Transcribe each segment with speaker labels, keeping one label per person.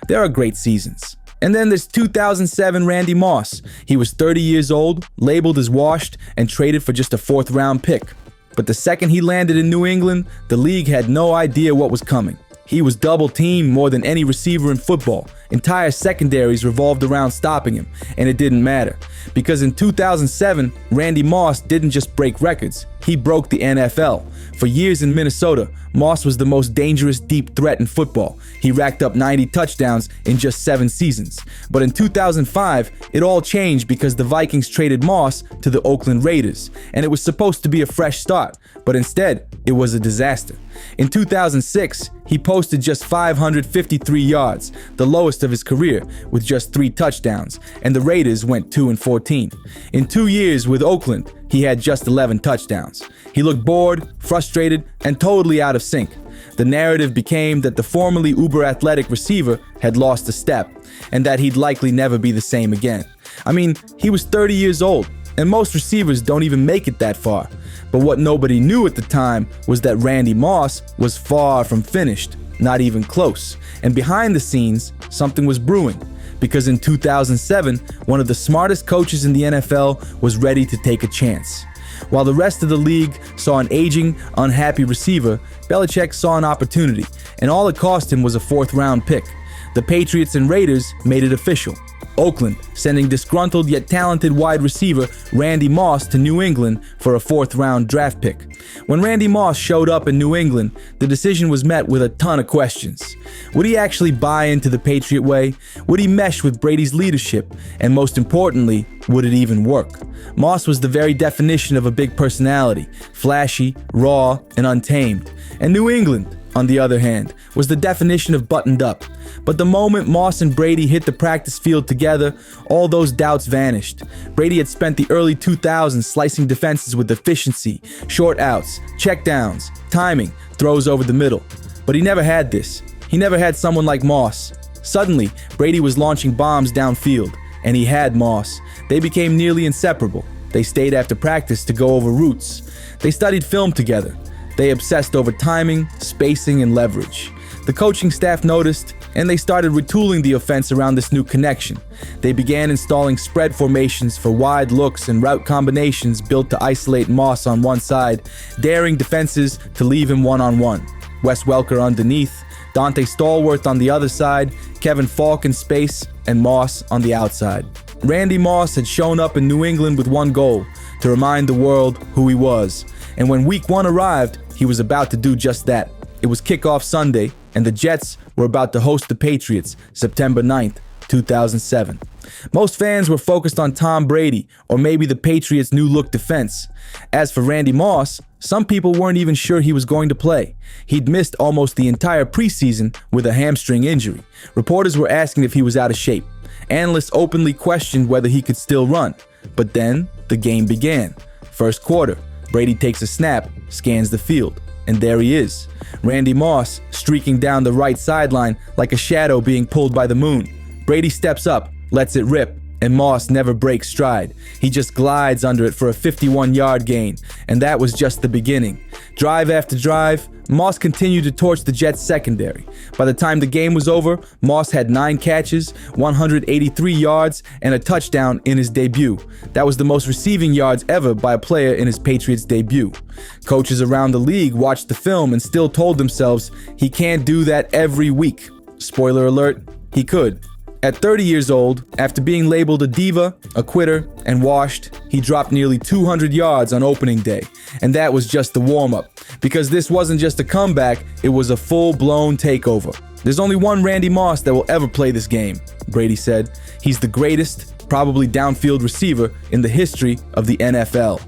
Speaker 1: There are great seasons. And then there's 2007 Randy Moss. He was 30 years old, labeled as washed, and traded for just a 4th-round pick. But the second he landed in New England, the league had no idea what was coming. He was double-teamed more than any receiver in football. Entire secondaries revolved around stopping him, and it didn't matter. Because in 2007, Randy Moss didn't just break records, he broke the NFL. For years in Minnesota, Moss was the most dangerous deep threat in football. He racked up 90 touchdowns in just 7 seasons. But in 2005, it all changed because the Vikings traded Moss to the Oakland Raiders, and it was supposed to be a fresh start, but instead, it was a disaster. In 2006, he posted just 553 yards, the lowest of his career, with just 3 touchdowns, and the Raiders went 2-14. In 2 years with Oakland, he had just 11 touchdowns. He looked bored, frustrated, and totally out of sync. The narrative became that the formerly uber-athletic receiver had lost a step, and that he'd likely never be the same again. I mean, he was 30 years old, and most receivers don't even make it that far. But what nobody knew at the time was that Randy Moss was far from finished, not even close. And behind the scenes, something was brewing. Because in 2007, one of the smartest coaches in the NFL was ready to take a chance. While the rest of the league saw an aging, unhappy receiver, Belichick saw an opportunity, and all it cost him was a 4th-round pick. The Patriots and Raiders made it official. Oakland sending disgruntled yet talented wide receiver Randy Moss to New England for a 4th-round draft pick. When Randy Moss showed up in New England, the decision was met with a ton of questions. Would he actually buy into the Patriot way? Would he mesh with Brady's leadership? And most importantly, would it even work? Moss was the very definition of a big personality, flashy, raw, and untamed. And New England, on the other hand, was the definition of buttoned up. But the moment Moss and Brady hit the practice field together, all those doubts vanished. Brady had spent the early 2000s slicing defenses with efficiency, short outs, check downs, timing, throws over the middle. But he never had this. He never had someone like Moss. Suddenly, Brady was launching bombs downfield, and he had Moss. They became nearly inseparable. They stayed after practice to go over routes. They studied film together. They obsessed over timing, spacing, and leverage. The coaching staff noticed, and they started retooling the offense around this new connection. They began installing spread formations for wide looks and route combinations built to isolate Moss on one side, daring defenses to leave him one-on-one. Wes Welker underneath, Dante Stallworth on the other side, Kevin Falk in space, and Moss on the outside. Randy Moss had shown up in New England with one goal, to remind the world who he was. And when week 1 arrived, he was about to do just that. It was kickoff Sunday, and the Jets were about to host the Patriots September 9th, 2007. Most fans were focused on Tom Brady, or maybe the Patriots' new-look defense. As for Randy Moss, some people weren't even sure he was going to play. He'd missed almost the entire preseason with a hamstring injury. Reporters were asking if he was out of shape. Analysts openly questioned whether he could still run. But then, the game began. First quarter, Brady takes a snap, scans the field, and there he is. Randy Moss streaking down the right sideline like a shadow being pulled by the moon. Brady steps up, lets it rip, and Moss never breaks stride. He just glides under it for a 51-yard gain, and that was just the beginning. Drive after drive, Moss continued to torch the Jets secondary. By the time the game was over, Moss had 9 catches, 183 yards, and a touchdown in his debut. That was the most receiving yards ever by a player in his Patriots debut. Coaches around the league watched the film and still told themselves he can't do that every week. Spoiler alert, he could. At 30 years old, after being labeled a diva, a quitter, and washed, he dropped nearly 200 yards on opening day. And that was just the warm-up. Because this wasn't just a comeback, it was a full-blown takeover. There's only one Randy Moss that will ever play this game, Brady said. He's the greatest, probably downfield receiver in the history of the NFL.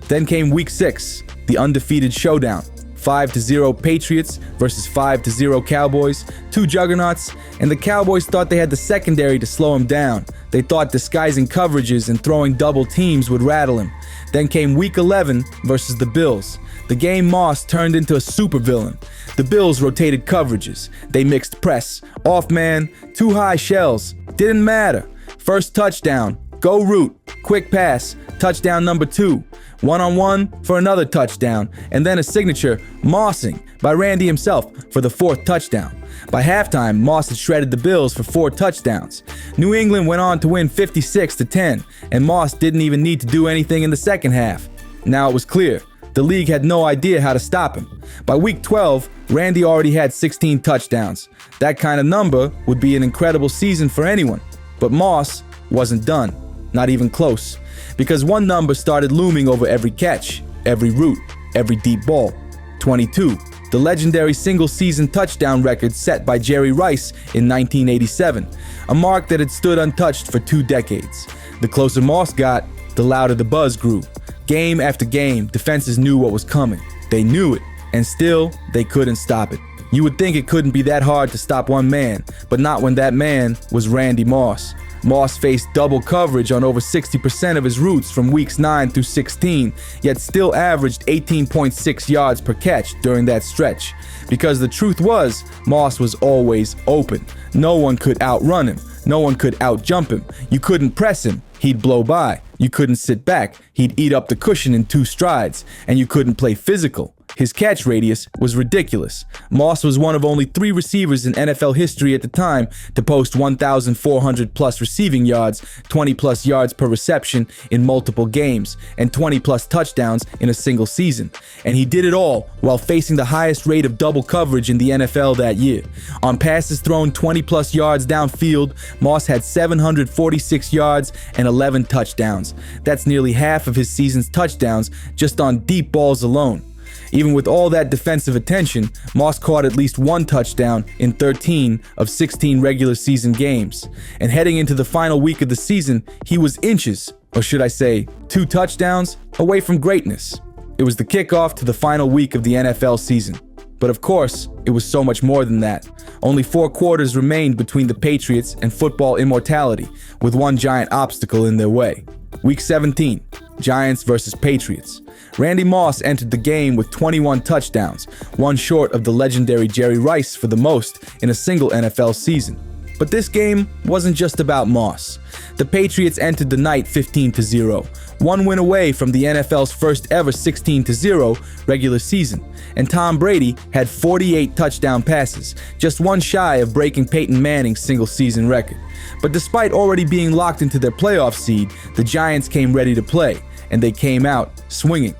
Speaker 1: Then came week 6, the undefeated showdown. 5-0 Patriots versus 5-0 Cowboys, 2 juggernauts, and the Cowboys thought they had the secondary to slow him down. They thought disguising coverages and throwing double teams would rattle him. Then came week 11 versus the Bills. The game Moss turned into a supervillain. The Bills rotated coverages. They mixed press, off man, 2 high shells. Didn't matter. First touchdown, go route, quick pass, touchdown number 2. One-on-one for another touchdown, and then a signature mossing by Randy himself for the 4th touchdown. By halftime, Moss had shredded the Bills for 4 touchdowns. New England went on to win 56-10, and Moss didn't even need to do anything in the second half. Now it was clear, the league had no idea how to stop him. By week 12, Randy already had 16 touchdowns. That kind of number would be an incredible season for anyone. But Moss wasn't done, not even close, because one number started looming over every catch, every route, every deep ball: 22. The legendary single-season touchdown record set by Jerry Rice in 1987, a mark that had stood untouched for 2 decades. The closer Moss got, the louder the buzz grew. Game after game, defenses knew what was coming. They knew it, and still, they couldn't stop it. You would think it couldn't be that hard to stop one man, but not when that man was Randy Moss. Moss faced double coverage on over 60% of his routes from weeks 9 through 16, yet still averaged 18.6 yards per catch during that stretch. Because the truth was, Moss was always open. No one could outrun him. No one could outjump him. You couldn't press him. He'd blow by. You couldn't sit back. He'd eat up the cushion in 2 strides. And you couldn't play physical. His catch radius was ridiculous. Moss was one of only 3 receivers in NFL history at the time to post 1,400 plus receiving yards, 20 plus yards per reception in multiple games, and 20 plus touchdowns in a single season. And he did it all while facing the highest rate of double coverage in the NFL that year. On passes thrown 20 plus yards downfield, Moss had 746 yards and 11 touchdowns. That's nearly half of his season's touchdowns just on deep balls alone. Even with all that defensive attention, Moss caught at least 1 touchdown in 13 of 16 regular season games. And heading into the final week of the season, he was inches, or should I say, 2 touchdowns, away from greatness. It was the kickoff to the final week of the NFL season. But of course, it was so much more than that. Only 4 quarters remained between the Patriots and football immortality, with one giant obstacle in their way. Week 17, Giants versus Patriots. Randy Moss entered the game with 21 touchdowns, one short of the legendary Jerry Rice for the most in a single NFL season. But this game wasn't just about Moss. The Patriots entered the night 15-0, one win away from the NFL's first ever 16-0 regular season. And Tom Brady had 48 touchdown passes, just one shy of breaking Peyton Manning's single-season record. But despite already being locked into their playoff seed, the Giants came ready to play, and they came out swinging.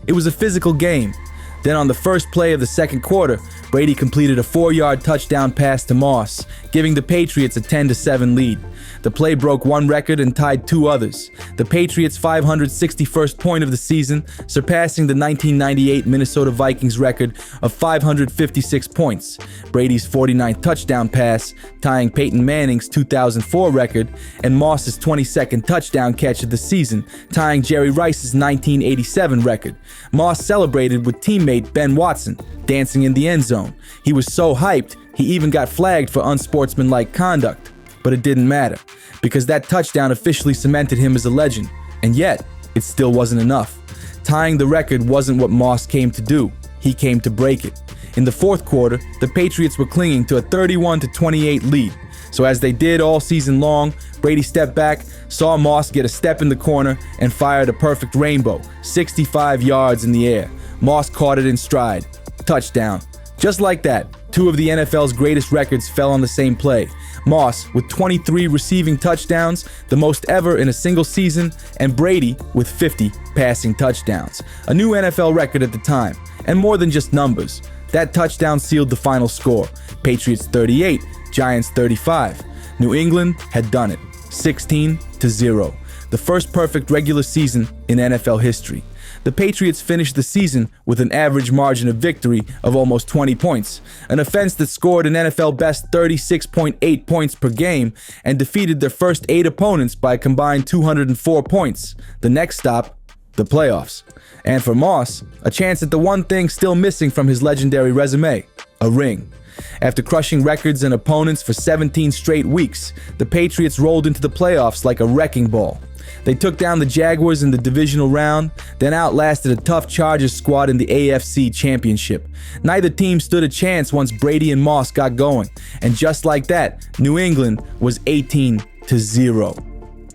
Speaker 1: It was a physical game. Then on the first play of the second quarter, Brady completed a 4-yard touchdown pass to Moss, giving the Patriots a 10-7 lead. The play broke one record and tied 2 others. The Patriots' 561st point of the season, surpassing the 1998 Minnesota Vikings record of 556 points. Brady's 49th touchdown pass, tying Peyton Manning's 2004 record, and Moss's 22nd touchdown catch of the season, tying Jerry Rice's 1987 record. Moss celebrated with teammate Ben Watson, dancing in the end zone. He was so hyped, he even got flagged for unsportsmanlike conduct. But it didn't matter, because that touchdown officially cemented him as a legend. And yet, it still wasn't enough. Tying the record wasn't what Moss came to do. He came to break it. In the fourth quarter, the Patriots were clinging to a 31-28 lead. So as they did all season long, Brady stepped back, saw Moss get a step in the corner, and fired a perfect rainbow, 65 yards in the air. Moss caught it in stride. Touchdown. Just like that, 2 of the NFL's greatest records fell on the same play. Moss with 23 receiving touchdowns, the most ever in a single season, and Brady with 50 passing touchdowns. A new NFL record at the time, and more than just numbers. That touchdown sealed the final score. Patriots 38, Giants 35. New England had done it, 16-0. The first perfect regular season in NFL history. The Patriots finished the season with an average margin of victory of almost 20 points, an offense that scored an NFL best 36.8 points per game and defeated their first 8 opponents by a combined 204 points. The next stop, the playoffs. And for Moss, a chance at the one thing still missing from his legendary resume, a ring. After crushing records and opponents for 17 straight weeks, the Patriots rolled into the playoffs like a wrecking ball. They took down the Jaguars in the divisional round, then outlasted a tough Chargers squad in the AFC Championship. Neither team stood a chance once Brady and Moss got going, and just like that, New England was 18-0.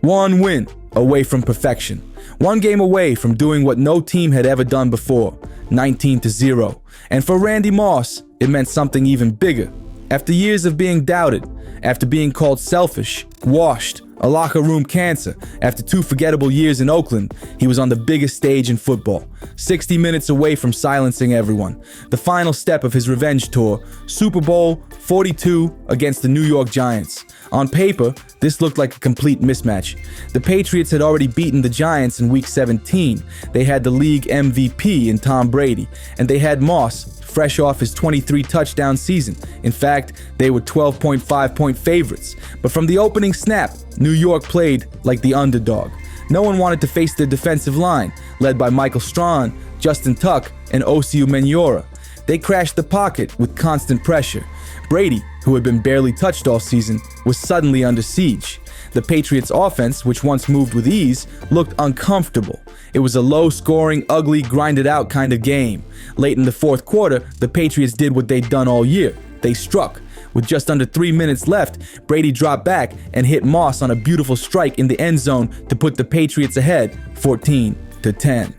Speaker 1: One win away from perfection. One game away from doing what no team had ever done before, 19-0. And for Randy Moss, it meant something even bigger, After years of being doubted, after being called selfish, washed, a locker room cancer, after 2 forgettable years in Oakland, he was on the biggest stage in football, 60 minutes away from silencing everyone. The final step of his revenge tour, Super Bowl 42 against the New York Giants. On paper, this looked like a complete mismatch. The Patriots had already beaten the Giants in Week 17. They had the league MVP in Tom Brady, and they had Moss, fresh off his 23-touchdown season. In fact, they were 12.5-point favorites. But from the opening snap, New York played like the underdog. No one wanted to face their defensive line, led by Michael Strawn, Justin Tuck, and Osi Umenyiora. They crashed the pocket with constant pressure. Brady, who had been barely touched all season, was suddenly under siege. The Patriots' offense, which once moved with ease, looked uncomfortable. It was a low-scoring, ugly, grinded-out kind of game. Late in the fourth quarter, the Patriots did what they'd done all year. They struck. With just under 3 minutes left, Brady dropped back and hit Moss on a beautiful strike in the end zone to put the Patriots ahead, 14-10.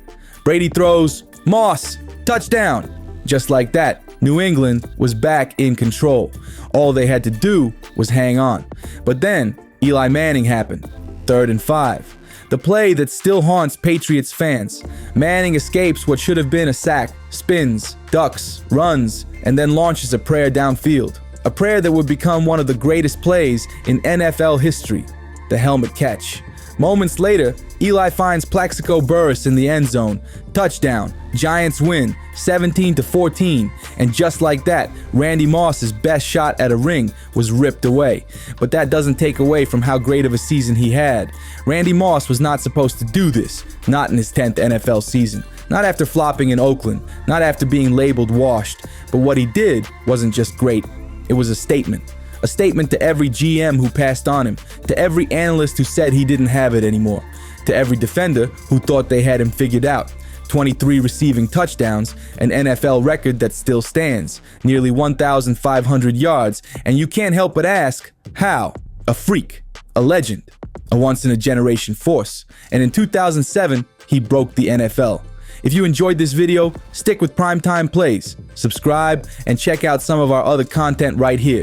Speaker 1: Brady throws, Moss, touchdown! Just like that, New England was back in control. All they had to do was hang on. But then, Eli Manning happened. 3rd and 5. The play that still haunts Patriots fans. Manning escapes what should have been a sack, spins, ducks, runs, and then launches a prayer downfield. A prayer that would become one of the greatest plays in NFL history, the helmet catch. Moments later, Eli finds Plaxico Burress in the end zone. Touchdown. Giants win, 17-14. And just like that, Randy Moss's best shot at a ring was ripped away. But that doesn't take away from how great of a season he had. Randy Moss was not supposed to do this, not in his 10th NFL season. Not after flopping in Oakland, not after being labeled washed. But what he did wasn't just great, it was a statement. A statement to every GM who passed on him, to every analyst who said he didn't have it anymore, to every defender who thought they had him figured out. 23 receiving touchdowns, an NFL record that still stands, nearly 1,500 yards, and you can't help but ask, how? A freak, a legend, a once-in-a-generation force. And in 2007, he broke the NFL. If you enjoyed this video, stick with Primetime Plays, subscribe, and check out some of our other content right here.